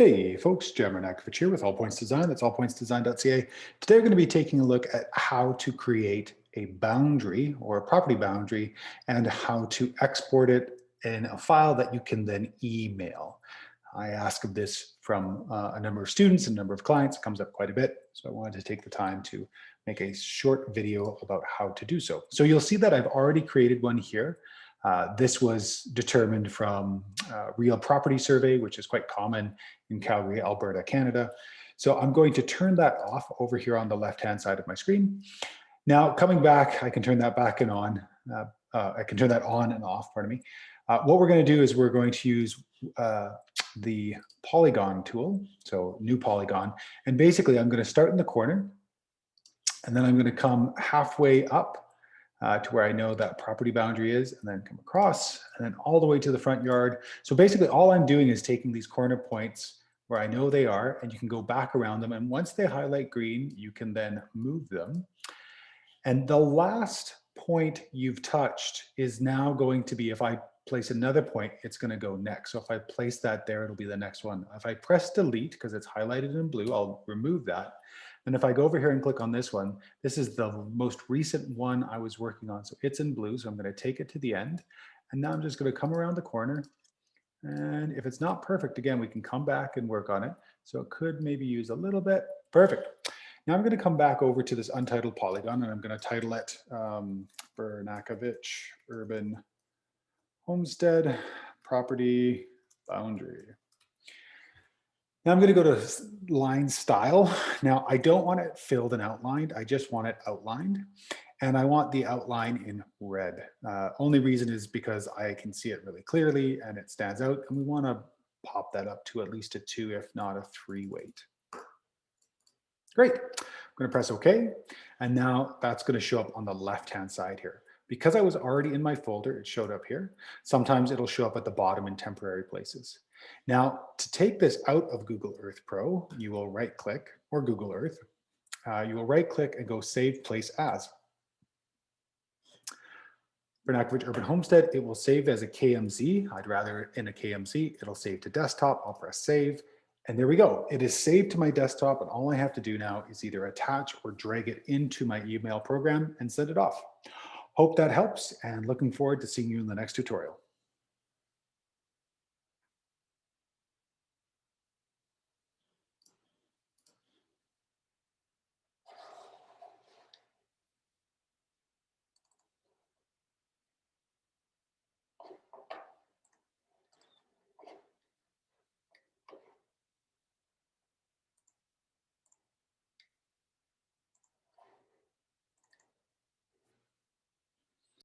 Hey folks, Bernakevitch here with All Points Design. That's allpointsdesign.ca. Today we're going to be taking a look at how to create a boundary or a property boundary and how to export it in a file that you can then email. I ask of this from a number of students and a number of clients. It comes up quite a bit. So I wanted to take the time to make a short video about how to do so. So you'll see that I've already created one here. This was determined from Real Property Survey, which is quite common in Calgary, Alberta, Canada. So I'm going to turn that off over here on the left-hand side of my screen. Now, coming back, I can turn that back and on. I can turn that on and off, pardon me. What we're going to do is we're going to use the polygon tool, so new polygon. And basically, I'm going to start in the corner, and then I'm going to come halfway up to where I know that property boundary is, and then come across, and then all the way to the front yard. So basically all I'm doing is taking these corner points where I know they are, and you can go back around them. And once they highlight green, you can then move them. And the last point you've touched is now going to be, if I place another point, it's going to go next. So if I place that there, it'll be the next one. If I press delete, because it's highlighted in blue, I'll remove that. And if I go over here and click on this one, this is the most recent one I was working on. So it's in blue, so I'm going to take it to the end. And now I'm just going to come around the corner. And if it's not perfect, again, we can come back and work on it. So it could maybe use a little bit. Perfect. Now I'm going to come back over to this untitled polygon, and I'm going to title it Bernakevitch Urban Homestead Property Boundary. Now I'm going to go to line style. Now I don't want it filled and outlined. I just want it outlined. And I want the outline in red. Only reason is because I can see it really clearly and it stands out. And we want to pop that up to at least a 2, if not a 3 weight. Great. I'm going to press OK. And now that's going to show up on the left-hand side here. Because I was already in my folder, it showed up here. Sometimes it'll show up at the bottom in temporary places. Now, to take this out of Google Earth Pro, you will right-click, or Google Earth, you will right-click and go Save Place As. Bernakevitch Urban Homestead, it will save as a KMZ. I'd rather in a KMZ. It'll save to desktop. I'll press Save. And there we go. It is saved to my desktop, and all I have to do now is either attach or drag it into my email program and send it off. Hope that helps, and looking forward to seeing you in the next tutorial.